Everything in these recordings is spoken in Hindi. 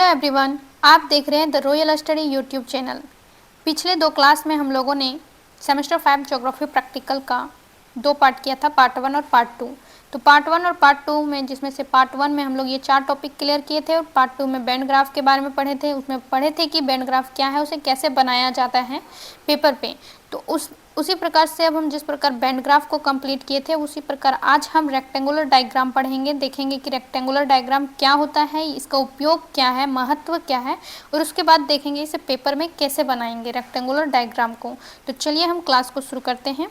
एवरीवन, आप देख रहे हैं the royal study YouTube channel. पिछले 2 क्लास में हम लोगों ने सेमेस्टर 5 ज्योग्राफी प्रैक्टिकल का 2 पार्ट किया था, पार्ट 1 और पार्ट 2। तो पार्ट 1 और पार्ट 2 में, जिसमें से पार्ट 1 में हम लोग ये 4 टॉपिक क्लियर किए थे और पार्ट 2 में बैंड ग्राफ के बारे में पढ़े थे। उसमें पढ़े थे कि बैंड ग्राफ क्या है, उसे कैसे बनाया जाता है पेपर पे। तो उसी प्रकार से अब हम जिस प्रकार बैंड ग्राफ को कंप्लीट किए थे, उसी प्रकार आज हम रेक्टेंगुलर डायग्राम पढ़ेंगे। देखेंगे कि रेक्टेंगुलर डायग्राम क्या होता है, इसका उपयोग क्या है, महत्व क्या है, और उसके बाद देखेंगे इसे पेपर में कैसे बनाएंगे रेक्टेंगुलर डायग्राम को। तो चलिए हम क्लास को शुरू करते हैं।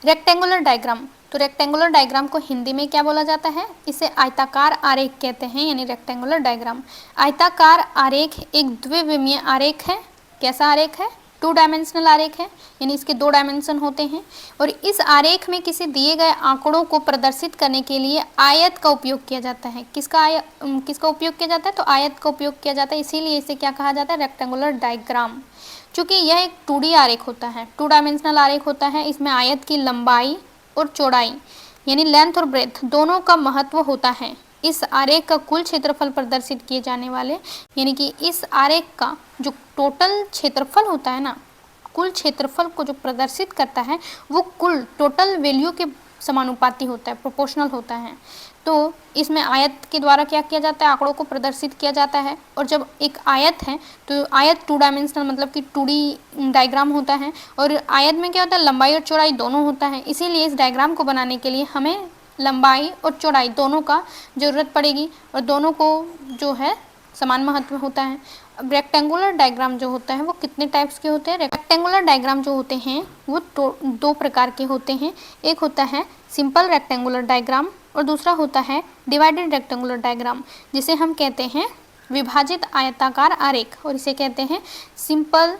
रेक्टेंगुलर डायग्राम, तो रेक्टेंगुलर डायग्राम को हिंदी में क्या बोला जाता है? इसे आयताकार आरेख कहते हैं, यानी रेक्टेंगुलर डायग्राम। आयताकार आरेख एक द्विविमीय आरेख है। कैसा आरेख है? 2 डायमेंशनल आरेख है, यानी इसके 2 डायमेंशन होते हैं। और इस आरेख में किसी दिए गए आंकड़ों को प्रदर्शित करने के लिए आयत का उपयोग किया जाता है। किसका उपयोग किया जाता है? तो आयत का उपयोग किया जाता है, इसीलिए इसे क्या कहा जाता है? Rectangular diagram. चूँकि यह एक 2D आरेख होता है, 2 डायमेंशनल आरेख होता है, इसमें आयत की लंबाई और चौड़ाई यानी लेंथ और ब्रेथ दोनों का महत्व होता है। इस आरेख का कुल क्षेत्रफल प्रदर्शित किए जाने वाले, यानी कि इस आरेख का जो टोटल क्षेत्रफल होता है ना, कुल क्षेत्रफल को जो प्रदर्शित करता है वो कुल टोटल वैल्यू के समानुपाती होता है, प्रोपोर्शनल होता है। तो इसमें आयत के द्वारा क्या किया जाता है? आंकड़ों को प्रदर्शित किया जाता है। और जब एक आयत है तो आयत 2 डायमेंशनल मतलब कि 2D डायग्राम होता है, और आयत में क्या होता है? लंबाई और चौड़ाई दोनों होता है। इसीलिए इस डायग्राम को बनाने के लिए हमें लंबाई और चौड़ाई दोनों का ज़रूरत पड़ेगी, और दोनों को जो है समान महत्व होता है। अब रेक्टेंगुलर डायग्राम जो होता है वो कितने टाइप्स के होते हैं? रेक्टेंगुलर डायग्राम जो होते हैं वो 2 प्रकार के होते हैं। एक होता है सिंपल रेक्टेंगुलर डायग्राम और दूसरा होता है डिवाइडेड रेक्टेंगुलर डायग्राम, जिसे हम कहते हैं विभाजित आयताकार आरेख, और इसे कहते हैं सिंपल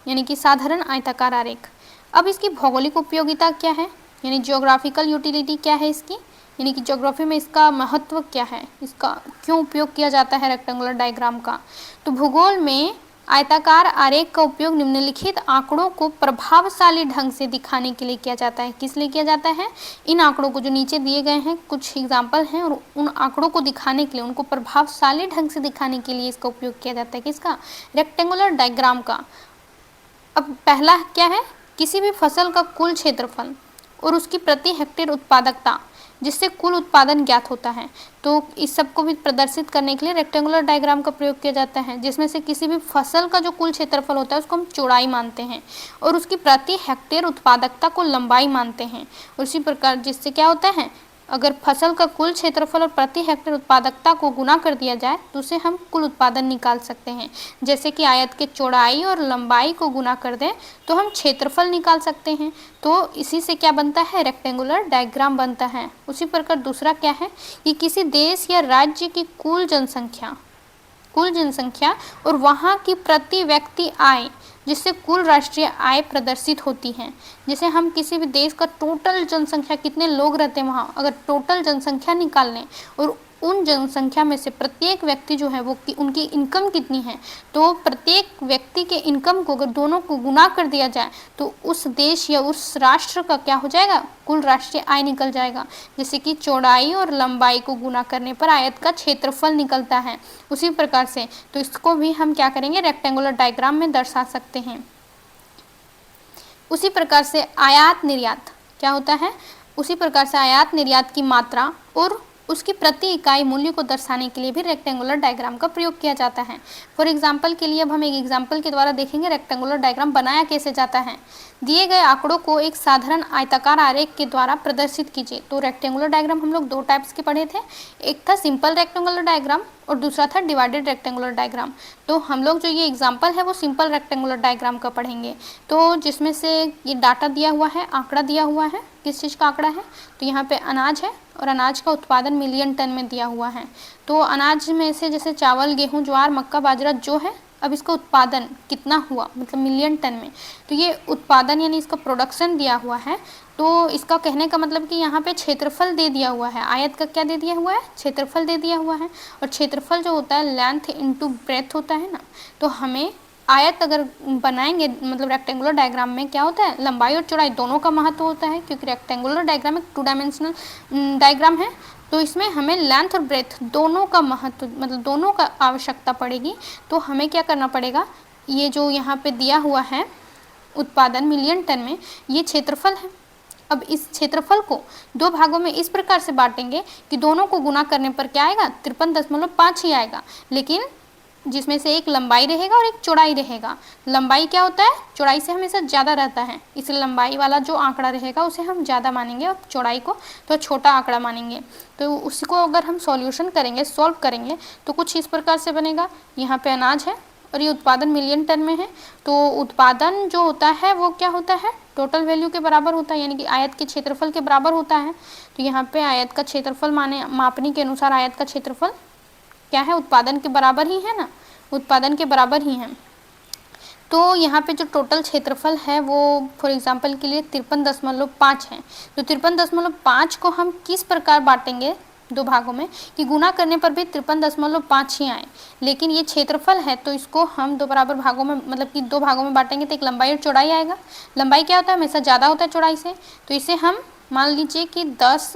यानी कि साधारण आयताकार आरेख। अब इसकी भौगोलिक उपयोगिता क्या है, यानी जियोग्राफिकल यूटिलिटी क्या है इसकी, यानी कि ज्योग्राफी में इसका महत्व क्या है, इसका क्यों उपयोग किया जाता है रेक्टेंगुलर डायग्राम का। तो भूगोल में आयताकार आरेख का उपयोग निम्नलिखित आंकड़ों को प्रभावशाली ढंग से दिखाने के लिए किया जाता है। किस लिए किया जाता है? इन आंकड़ों को जो नीचे दिए गए हैं कुछ एग्जाम्पल हैं, और उन आंकड़ों को दिखाने के लिए, उनको प्रभावशाली ढंग से दिखाने के लिए इसका उपयोग किया जाता है। किसका? रेक्टेंगुलर डायग्राम का। अब पहला क्या है? किसी भी फसल का कुल क्षेत्रफल और उसकी प्रति हेक्टेयर उत्पादकता, जिससे कुल उत्पादन ज्ञात होता है। तो इस सब को भी प्रदर्शित करने के लिए रेक्टेंगुलर डायग्राम का प्रयोग किया जाता है, जिसमें से किसी भी फसल का जो कुल क्षेत्रफल होता है उसको हम चौड़ाई मानते हैं, और उसकी प्रति हेक्टेयर उत्पादकता को लंबाई मानते हैं। उसी प्रकार जिससे क्या होता है, अगर फसल का कुल क्षेत्रफल और प्रति हेक्टेयर उत्पादकता को गुना कर दिया जाए तो उसे हम कुल उत्पादन निकाल सकते हैं। जैसे कि आयत के चौड़ाई और लंबाई को गुना कर दें तो हम क्षेत्रफल निकाल सकते हैं। तो इसी से क्या बनता है? रेक्टेंगुलर डायग्राम बनता है। उसी प्रकार दूसरा क्या है कि किसी देश या राज्य की कुल जनसंख्या और वहाँ की प्रति व्यक्ति आय, जिससे कुल राष्ट्रीय आय प्रदर्शित होती है। जैसे हम किसी भी देश का टोटल जनसंख्या, कितने लोग रहते हैं वहाँ, अगर टोटल जनसंख्या निकाल लें और उन जनसंख्या में से प्रत्येक व्यक्ति जो है वो उनकी इनकम कितनी है, तो प्रत्येक व्यक्ति के इनकम को अगर दोनों को गुना कर दिया जाए तो उस देश या उस राष्ट्र का क्या हो जाएगा? कुल राष्ट्रीय आय निकल जाएगा। जैसे कि चौड़ाई और लंबाई को गुना करने पर आयत का क्षेत्रफल निकलता है। उसी प्रकार से तो इसको भी हम क्या करेंगे? रेक्टेंगुलर डायग्राम में दर्शा सकते हैं। उसी प्रकार से आयात निर्यात क्या होता है? उसी प्रकार से आयात निर्यात की मात्रा और उसकी प्रति इकाई मूल्य को दर्शाने के लिए भी रेक्टेंगुलर डायग्राम का प्रयोग किया जाता है। फॉर एग्जाम्पल के लिए अब हम एक एग्जाम्पल के द्वारा देखेंगे रेक्टेंगुलर डायग्राम बनाया कैसे जाता है। दिए गए आंकड़ों को एक साधारण आयताकार आरेख के द्वारा प्रदर्शित कीजिए। तो रेक्टेंगुलर डायग्राम हम लोग 2 टाइप्स के पढ़े थे, एक था सिंपल रेक्टेंगुलर डायग्राम और दूसरा था डिवाइडेड रेक्टेंगुलर डायग्राम। तो हम लोग जो ये एग्जाम्पल है वो सिंपल रेक्टेंगुलर डायग्राम का पढ़ेंगे। तो जिसमें से ये डाटा दिया हुआ है, आंकड़ा दिया हुआ है। किस चीज़ का आंकड़ा है? तो यहाँ पे अनाज है और अनाज का उत्पादन मिलियन टन में दिया हुआ है। तो अनाज में से जैसे चावल, गेहूँ, ज्वार, मक्का, बाजरा जो है, अब इसका उत्पादन कितना हुआ, मतलब मिलियन टन में। तो ये उत्पादन यानी इसका प्रोडक्शन दिया हुआ है। तो इसका कहने का मतलब कि यहाँ पे क्षेत्रफल दे दिया हुआ है। आयत का क्या दे दिया हुआ है? क्षेत्रफल दे दिया हुआ है। और क्षेत्रफल जो होता है लेंथ इनटू ब्रेथ होता है ना, तो हमें आयत अगर बनाएंगे मतलब रेक्टेंगुलर डायग्राम में क्या होता है, लंबाई और चौड़ाई दोनों का महत्व होता है, क्योंकि रेक्टेंगुलर डायग्राम एक 2 डायमेंशनल डायग्राम है। तो इसमें हमें लेंथ और ब्रेथ दोनों का महत्व मतलब दोनों का आवश्यकता पड़ेगी। तो हमें क्या करना पड़ेगा, ये जो यहाँ पे दिया हुआ है उत्पादन मिलियन टन में, ये क्षेत्रफल है। अब इस क्षेत्रफल को 2 भागों में इस प्रकार से बांटेंगे कि दोनों को गुना करने पर क्या आएगा, 53.5 ही आएगा, लेकिन जिसमें से एक लंबाई रहेगा और एक चौड़ाई रहेगा। लंबाई क्या होता है, चौड़ाई से हमेशा ज़्यादा रहता है, इसलिए लंबाई वाला जो आंकड़ा रहेगा उसे हम ज़्यादा मानेंगे और चौड़ाई को तो छोटा आंकड़ा मानेंगे। तो उसी को अगर हम सॉल्यूशन करेंगे, सॉल्व करेंगे, तो कुछ इस प्रकार से बनेगा। यहाँ पे अनाज है और ये उत्पादन मिलियन टन में है, तो उत्पादन जो होता है वो क्या होता है, टोटल वैल्यू के बराबर होता है, यानी कि आयत के क्षेत्रफल के बराबर होता है। तो यहाँ पे आयत का क्षेत्रफल मापनी के अनुसार आयत का क्षेत्रफल क्या है, उत्पादन के बराबर ही है ना, उत्पादन के बराबर ही है। तो यहाँ पे जो टोटल क्षेत्रफल है वो फॉर एग्जांपल के लिए 53.5 है। तो 53.5 को हम किस प्रकार बांटेंगे 2 भागों में कि गुना करने पर भी 53.5 ही आए, लेकिन ये क्षेत्रफल है तो इसको हम 2 बराबर भागों में मतलब कि 2 भागों में बांटेंगे तो एक लंबाई और चौड़ाई आएगा। लंबाई क्या होता है, हमेशा ज़्यादा होता है चौड़ाई से, तो इसे हम मान लीजिए कि 10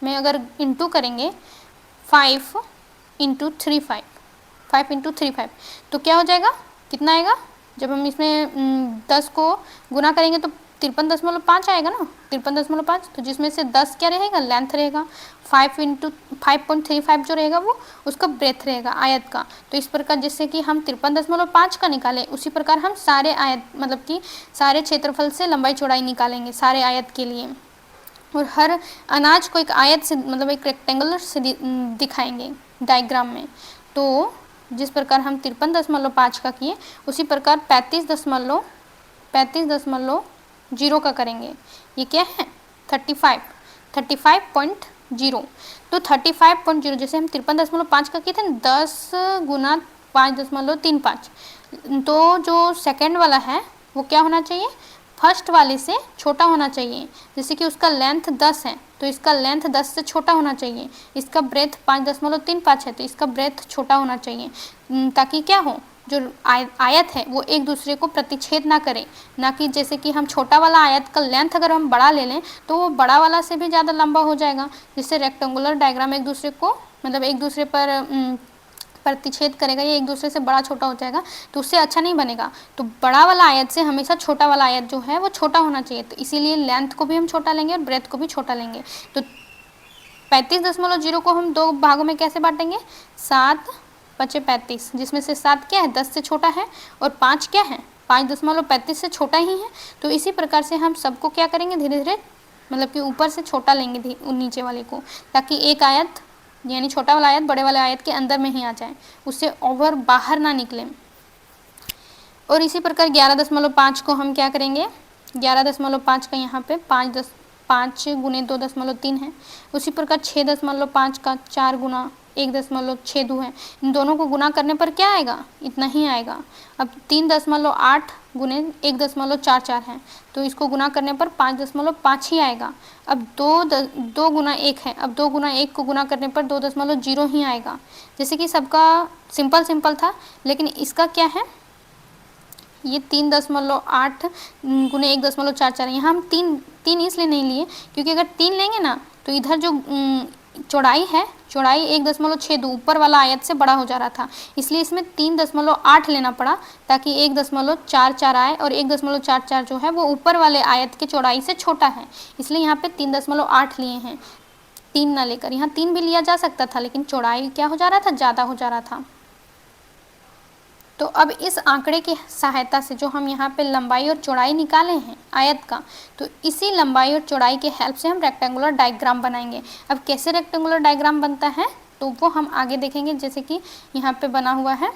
में अगर इंटू करेंगे 5 इंटू 3 5 इंटू 3 5 तो क्या हो जाएगा, कितना आएगा, जब हम इसमें 10 को गुना करेंगे तो 53.5 आएगा ना, 53.5। तो जिसमें से 10 क्या रहेगा, लेंथ रहेगा, 5 इंटू 5.35 जो रहेगा वो उसका ब्रेथ रहेगा आयत का। तो इस प्रकार जैसे कि हम 53.5 का निकालें, उसी प्रकार हम सारे आयत मतलब कि सारे क्षेत्रफल से लंबाई चौड़ाई निकालेंगे सारे आयत के लिए, और हर अनाज को एक आयत से मतलब एक रेक्टेंगुलर से दिखाएंगे डायग्राम में। तो जिस प्रकार हम 53.5 का किए उसी प्रकार 35.0 का करेंगे। ये क्या है 35.0। तो 35.0 जैसे हम 53.5 का किए थे 10 गुना 5.35, तो जो सेकंड वाला है वो क्या होना चाहिए, फर्स्ट वाले से छोटा होना चाहिए। जैसे कि उसका लेंथ 10 है तो इसका लेंथ 10 से छोटा होना चाहिए, इसका ब्रेथ 5.35 है तो इसका ब्रेथ छोटा होना चाहिए, ताकि क्या हो, जो आयत है वो एक दूसरे को प्रतिच्छेद ना करे। ना कि जैसे कि हम छोटा वाला आयत का लेंथ अगर हम बड़ा ले लें तो वो बड़ा वाला से भी ज़्यादा लंबा हो जाएगा, जिससे रेक्टेंगुलर डायग्राम एक दूसरे को मतलब एक दूसरे पर प्रतिच्छेद करेगा, ये एक दूसरे से बड़ा छोटा हो जाएगा, तो उससे अच्छा नहीं बनेगा। तो बड़ा वाला आयत से हमेशा छोटा वाला आयत जो है वो छोटा होना चाहिए, तो इसीलिए लेंथ को भी हम छोटा लेंगे और ब्रेथ को भी छोटा लेंगे। तो 35.0 को हम 2 भागों में कैसे बांटेंगे, 7 5 35, जिसमें से 7 क्या है 10 से छोटा है और 5 क्या है 5.35 से छोटा ही है। तो इसी प्रकार से हम सबको क्या करेंगे, धीरे धीरे मतलब कि ऊपर से छोटा लेंगे नीचे वाले को, ताकि एक आयत यानी छोटा वाला आयत बड़े वाले आयत के अंदर में ही आ जाए, उससे ओवर बाहर ना निकले। और इसी प्रकार 11.5 को हम क्या करेंगे, 11.5 का यहाँ पे 5 गुने 2.3 है। उसी प्रकार 6.5 का 4 गुना 1.62 है। इन दोनों को गुना करने पर क्या आएगा, इतना ही आएगा। अब 3.8 गुने 1.44 है तो इसको गुना करने पर 5.5 ही आएगा। अब 2 गुना 1 है, अब 2 गुना 1 को गुना करने पर 2.0 ही आएगा। जैसे कि सबका सिंपल था, लेकिन इसका क्या है, ये 3.8 गुने 1.44 है। यहाँ हम तीन इसलिए नहीं लिए क्योंकि अगर 3 लेंगे ना तो इधर जो चौड़ाई है, चौड़ाई 1.62 ऊपर वाला आयत से बड़ा हो जा रहा था, इसलिए इसमें 3.8 लेना पड़ा ताकि 1.44 आए, और 1.44 जो है वो ऊपर वाले आयत के चौड़ाई से छोटा है, इसलिए यहाँ पे 3.8 लिए हैं, 3 ना लेकर। यहाँ 3 भी लिया जा सकता था, लेकिन चौड़ाई क्या हो जा रहा था, ज़्यादा हो जा रहा था। तो अब इस आंकड़े की सहायता से जो हम यहाँ पे लंबाई और चौड़ाई निकाले हैं आयत का, तो इसी लंबाई और चौड़ाई के हेल्प से हम रेक्टेंगुलर डायग्राम बनाएंगे। अब कैसे रेक्टेंगुलर डायग्राम बनता है तो वो हम आगे देखेंगे। जैसे कि यहाँ पे बना हुआ है,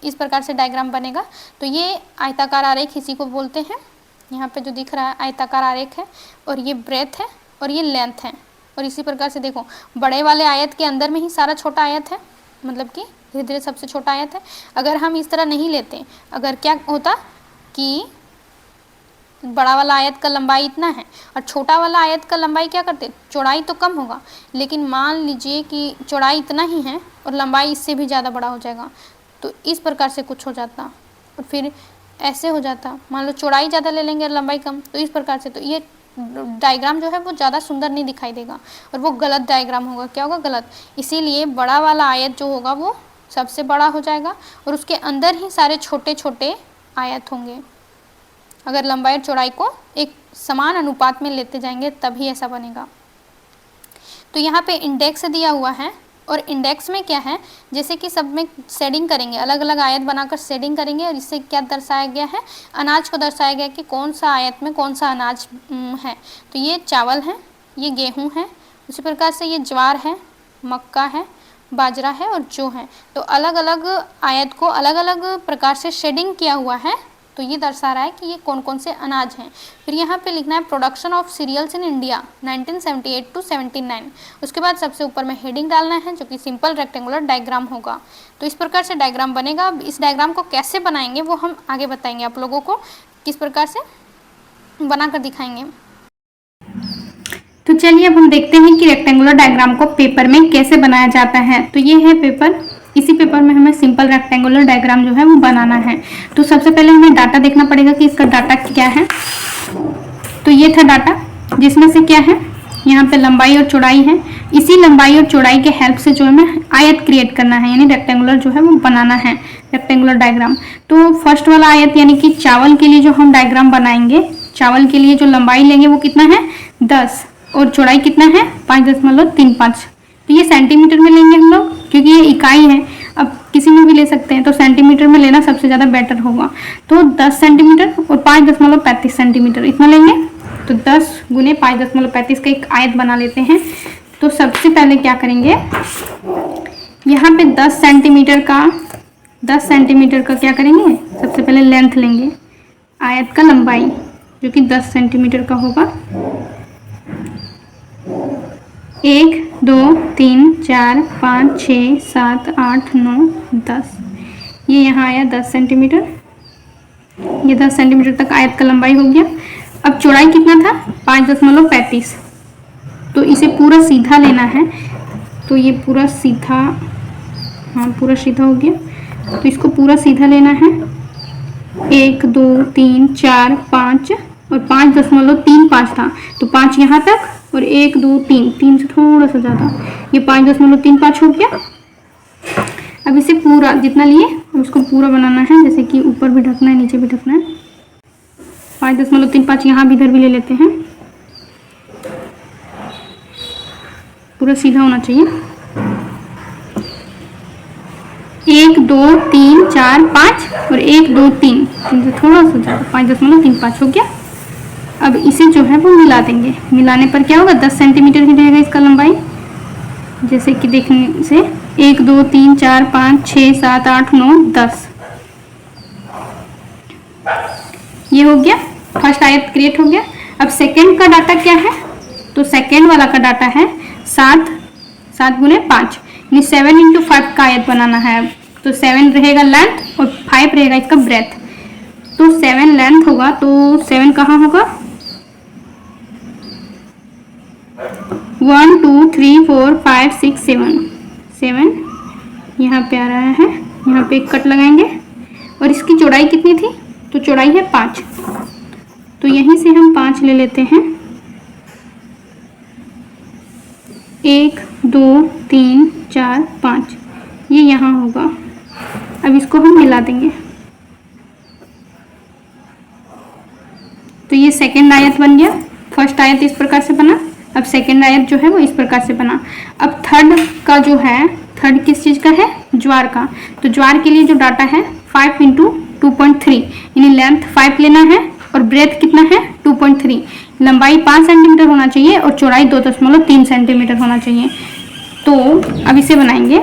इस प्रकार से डायग्राम बनेगा। तो ये आयताकार आरेख इसी को बोलते हैं। यहाँ पे जो दिख रहा है आयताकार आरेख है, और ये ब्रेथ है और ये लेंथ है। और इसी प्रकार से देखो, बड़े वाले आयत के अंदर में ही सारा छोटा आयत है, मतलब कि धीरे धीरे सबसे छोटा आयत है। अगर हम इस तरह नहीं लेते, अगर क्या होता कि बड़ा वाला आयत का लंबाई इतना है और छोटा वाला आयत का लंबाई क्या करते, चौड़ाई तो कम होगा, लेकिन मान लीजिए कि चौड़ाई इतना ही है और लंबाई इससे भी ज़्यादा बड़ा हो जाएगा, तो इस प्रकार से कुछ हो जाता। और फिर ऐसे हो जाता। मान लो चौड़ाई ज़्यादा ले लेंगे और लंबाई कम, तो इस प्रकार से, तो ये डायग्राम जो है वो ज़्यादा सुंदर नहीं दिखाई देगा और वो गलत डायग्राम होगा। क्या होगा? गलत। इसीलिए बड़ा वाला आयत जो होगा वो सबसे बड़ा हो जाएगा और उसके अंदर ही सारे छोटे छोटे आयत होंगे। अगर लंबाई और चौड़ाई को एक समान अनुपात में लेते जाएंगे तभी ऐसा बनेगा। तो यहाँ पे इंडेक्स दिया हुआ है और इंडेक्स में क्या है, जैसे कि सब में शेडिंग करेंगे, अलग अलग आयत बनाकर शेडिंग करेंगे और इससे क्या दर्शाया गया है, अनाज को दर्शाया गया कि कौन सा आयत में कौन सा अनाज है। तो ये चावल है, ये गेहूँ है, उसी प्रकार से ये ज्वार है, मक्का है, बाजरा है और जौ है। तो अलग अलग आयत को अलग अलग प्रकार से शेडिंग किया हुआ है, तो ये दर्शा रहा है कि ये कौन कौन से अनाज हैं। फिर यहाँ पे लिखना है production of serials in India 1978 to 79। उसके बाद सबसे ऊपर में हेडिंग डालना है जो कि सिंपल रेक्टेंगुलर डायग्राम होगा। तो इस प्रकार से डायग्राम बनेगा। अब इस डायग्राम को कैसे बनाएंगे वो हम आगे बताएंगे आप लोगों को, किस प्रकार से बनाकर दिखाएंगे। तो चलिए अब हम देखते हैं कि रेक्टेंगुलर डायग्राम को पेपर में कैसे बनाया जाता है। तो ये है पेपर, इसी पेपर में हमें सिंपल रेक्टेंगुलर डायग्राम जो है वो बनाना है। तो सबसे पहले हमें डाटा देखना पड़ेगा कि इसका डाटा क्या है। तो ये था डाटा, जिसमें से क्या है, यहाँ पे लंबाई और चौड़ाई है। इसी लंबाई और चौड़ाई के हेल्प से जो हमें आयत क्रिएट करना है, यानी रेक्टेंगुलर जो है वो बनाना है, रेक्टेंगुलर डायग्राम। तो फर्स्ट वाला आयत यानी कि चावल के लिए जो हम डायग्राम बनाएंगे, चावल के लिए जो लंबाई लेंगे वो कितना है 10 और चौड़ाई कितना है 5.35। तो ये सेंटीमीटर में लेंगे हम लोग, क्योंकि ये इकाई है। अब किसी में भी ले सकते हैं, तो सेंटीमीटर में लेना सबसे ज़्यादा बेटर होगा। तो 10 सेंटीमीटर और 5.35 सेंटीमीटर इतना लेंगे। तो 10 गुने 5.35 का एक आयत बना लेते हैं। तो सबसे पहले क्या करेंगे, यहाँ पे 10 सेंटीमीटर का क्या करेंगे, सबसे पहले लेंथ लेंगे आयत का, लंबाई जो कि 10 सेंटीमीटर का होगा। 1 2 3 4 5 6 7 8 9 10, ये यहाँ आया 10 सेंटीमीटर। ये 10 सेंटीमीटर तक आयत का लंबाई हो गया। अब चौड़ाई कितना था 5.35। तो इसे पूरा सीधा लेना है। तो ये पूरा सीधा, हाँ पूरा सीधा हो गया। तो इसको पूरा सीधा लेना है। 1 2 3 4 5 और 5.35 था, तो 5 यहाँ तक और 1 2 3 से थोड़ा सा ज़्यादा, ये 5.35 हो गया। अब इसे पूरा जितना लिए उसको पूरा बनाना है, जैसे कि ऊपर भी ढकना है नीचे भी ढकना है। 5.35 यहाँ भी इधर भी ले लेते हैं, पूरा सीधा होना चाहिए। 1 2 3 4 5 और 1 2 3 से थोड़ा सा ज़्यादा 5.35 हो गया। अब इसे जो है वो मिला देंगे। मिलाने पर क्या होगा, 10 सेंटीमीटर ही रहेगा इसका लंबाई, जैसे कि देखने से 1 2 3 4 5 6 7 8 9 10, ये हो गया। फर्स्ट आयत क्रिएट हो गया। अब सेकेंड का डाटा क्या है, तो सेकेंड वाला का डाटा है 7 गुने 5, यानी 7 × 5 का आयत बनाना है। तो 7 रहेगा लेंथ और 5 रहेगा इसका ब्रेथ। तो 7 लेंथ होगा, तो 7 कहाँ होगा, 1 2 3 4 5 6 7 यहाँ पे आ रहा है। यहाँ पे एक कट लगाएंगे। और इसकी चौड़ाई कितनी थी, तो चौड़ाई है 5, तो यहीं से हम 5 ले लेते हैं। 1 2 3 4 5, ये यहाँ होगा। अब इसको हम मिला देंगे। तो ये सेकेंड आयत बन गया। फर्स्ट आयत इस प्रकार से बना, अब सेकेंड आयत जो है वो इस प्रकार से बना। अब थर्ड का जो है, थर्ड किस चीज़ का है, ज्वार का। तो ज्वार के लिए जो डाटा है 5 × 2.3, यानी लेंथ 5 लेना है और ब्रेथ कितना है 2.3। लंबाई 5 सेंटीमीटर होना चाहिए और चौड़ाई 2.3 सेंटीमीटर होना चाहिए। तो अब इसे बनाएंगे।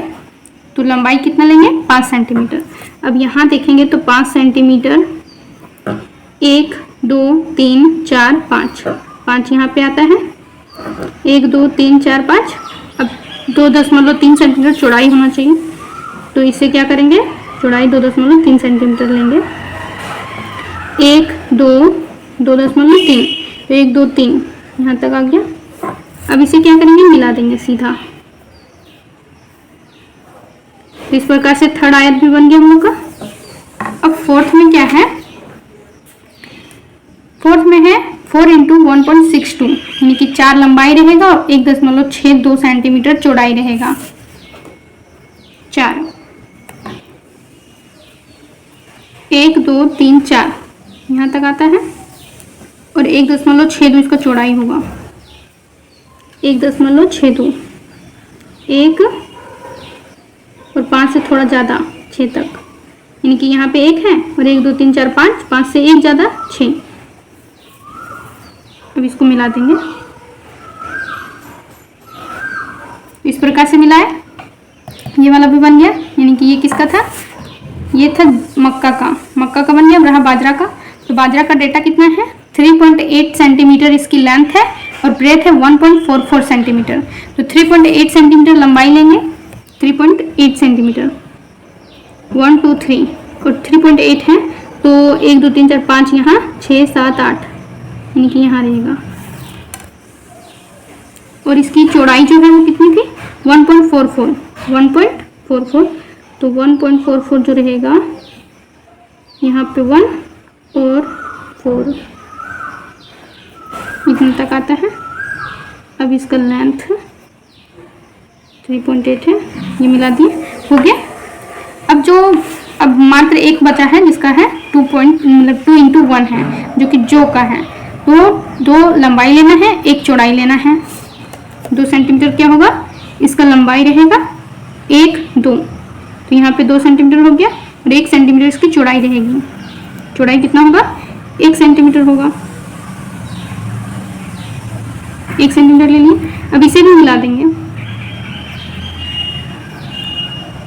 तो लंबाई कितना लेंगे 5 सेंटीमीटर। अब यहाँ देखेंगे तो 5 सेंटीमीटर, 1 2 3 4 5 यहाँ पे आता है। 1 2 3 4 5। अब 2.3 सेंटीमीटर चौड़ाई होना चाहिए। तो इससे क्या करेंगे, चौड़ाई 2.3 सेंटीमीटर लेंगे। 1 2 2.3, 1 2 3 यहाँ तक आ गया। अब इसे क्या करेंगे, मिला देंगे सीधा। इस प्रकार से थर्ड आयत भी बन गया हम लोग का। अब फोर्थ में क्या है, फोर्थ में है 4 इंटू 1.62 यानी कि 4 लंबाई रहेगा और 1.62 सेंटीमीटर चौड़ाई रहेगा। 4 1 2 3 4 यहाँ तक आता है और 1.62 इसका चौड़ाई होगा। 1.62 1 और 5 से थोड़ा ज़्यादा 6 तक, यानी कि यहाँ पे 1 है और 1 2 3 4 5 से 1 ज़्यादा 6। अब इसको मिला देंगे, इस प्रकार से मिला है। ये वाला भी बन गया, यानी कि ये किसका था, ये था मक्का का बन गया। रहा बाजरा का, तो बाजरा का डेटा कितना है 3.8 सेंटीमीटर इसकी लेंथ है और ब्रेथ है 1.44 सेंटीमीटर। तो 3.8 सेंटीमीटर लंबाई लेंगे, 3.8 सेंटीमीटर 1 2 3 और 3.8 है तो 1 2 3 4 5 यहाँ 6 7 8 यानी कि यहाँ रहेगा। और इसकी चौड़ाई जो है वो कितनी थी 1.44 तो 1.44 जो रहेगा यहाँ पे 1 और 4 इतना तक आता है। अब इसका लेंथ 3.8 है, ये मिला दिए, हो गया। अब मात्र एक बचा है जिसका है 2 इंटू 1 है जो कि जो का है, तो 2 लंबाई लेना है 1 चौड़ाई लेना है। 2 सेंटीमीटर क्या होगा, इसका लंबाई रहेगा 1 2, तो यहाँ पे 2 सेंटीमीटर हो गया और 1 सेंटीमीटर इसकी चौड़ाई रहेगी। चौड़ाई कितना होगा 1 सेंटीमीटर होगा, 1 सेंटीमीटर ले लिए। अब इसे भी मिला देंगे,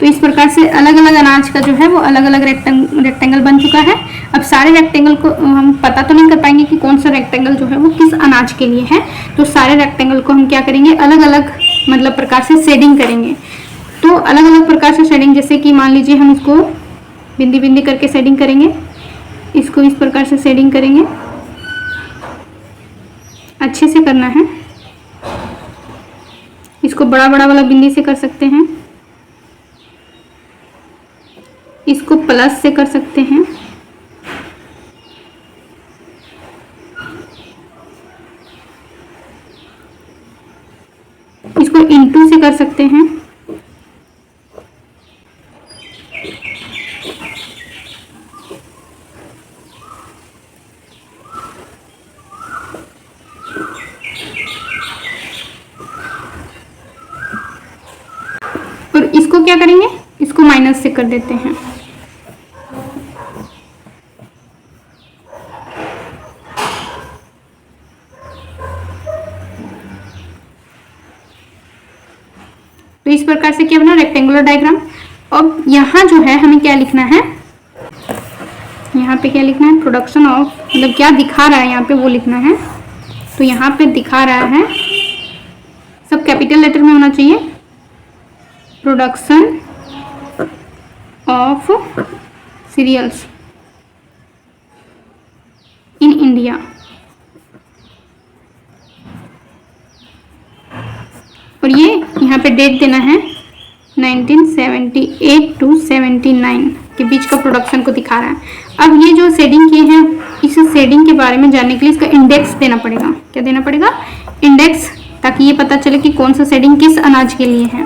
तो इस प्रकार से अलग अलग अनाज का जो है वो अलग अलग रेक्टेंगल बन चुका है। अब सारे रेक्टेंगल को हम पता तो नहीं कर पाएंगे कि कौन सा रेक्टेंगल जो है वो किस अनाज के लिए है, तो सारे रेक्टेंगल को हम क्या करेंगे अलग अलग मतलब प्रकार से शेडिंग करेंगे। तो अलग अलग प्रकार से शेडिंग, जैसे कि मान लीजिए हम इसको बिंदी बिंदी करके शेडिंग करेंगे, इसको इस प्रकार से शेडिंग करेंगे, अच्छे से करना है। इसको बड़ा बड़ा वाला बिंदी से कर सकते हैं, इसको प्लस से कर सकते हैं, इसको इंटू से कर सकते हैं, और इसको क्या करेंगे, इसको माइनस से कर देते हैं। तो इस प्रकार से क्या बना रेक्टेंगुलर डायग्राम। अब यहाँ जो है हमें क्या लिखना है, यहाँ पे क्या लिखना है प्रोडक्शन ऑफ, मतलब क्या दिखा रहा है यहाँ पे वो लिखना है। तो यहाँ पे दिखा रहा है, सब कैपिटल लेटर में होना चाहिए, production of serials in India. और ये यहाँ पे डेट देना है 1978 to 79 के बीच का प्रोडक्शन को दिखा रहा है। अब ये जो शेडिंग किए हैं, इस शेडिंग के बारे में जानने के लिए इसका इंडेक्स देना पड़ेगा। क्या देना पड़ेगा, इंडेक्स, ताकि ये पता चले कि कौन सा शेडिंग किस अनाज के लिए है।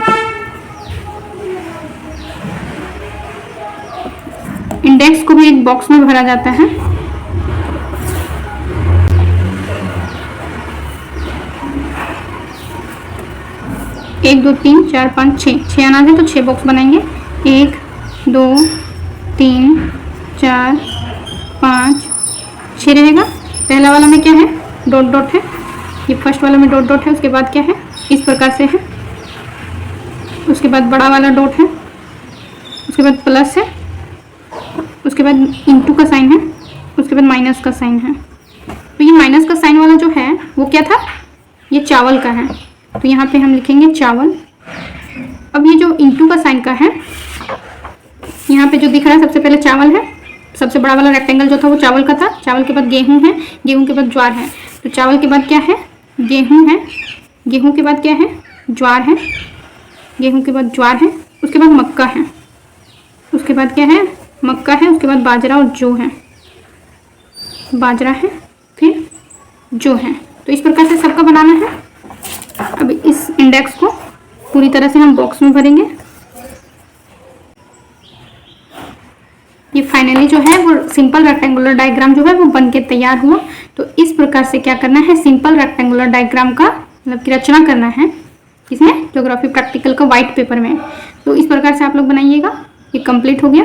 इंडेक्स को भी एक बॉक्स में भरा जाता है। एक 2 3 4 5 6 अनाज है तो 6 बॉक्स बनाएंगे। 1 2 3 4 5 6 रहेगा। पहला वाला में क्या है, डॉट डॉट है, ये फर्स्ट वाला में डॉट डॉट है, उसके बाद क्या है इस प्रकार से है, उसके बाद बड़ा वाला डॉट है, उसके बाद प्लस है, उसके बाद इंटू का साइन है, उसके बाद माइनस का साइन है। तो ये माइनस का साइन वाला जो है वो क्या था, ये चावल का है, तो यहाँ पे हम लिखेंगे चावल। अब ये जो इंटू का साइन का है, यहाँ पे जो दिख रहा है सबसे पहले चावल है, सबसे बड़ा वाला रेक्टेंगल जो था वो चावल का था। चावल के बाद गेहूं है, गेहूं के बाद ज्वार है, तो चावल के बाद क्या है, गेहूं है, गेहूं के बाद क्या है, ज्वार है, गेहूं के बाद ज्वार है, उसके बाद मक्का है, उसके बाद क्या है, मक्का है, उसके बाद बाजरा और जौ है, बाजरा है फिर जौ है। तो इस प्रकार से सबका बनाना है। अब इस इंडेक्स को पूरी तरह से हम बॉक्स में भरेंगे। ये फाइनली जो है वो सिंपल रेक्टेंगुलर डायग्राम जो है वो बन के तैयार हुआ। तो इस प्रकार से क्या करना है, सिंपल रेक्टेंगुलर डायग्राम का मतलब की रचना करना है इसमें ज्योग्राफी प्रैक्टिकल का व्हाइट पेपर में। तो इस प्रकार से आप लोग बनाइएगा। ये कंप्लीट हो गया।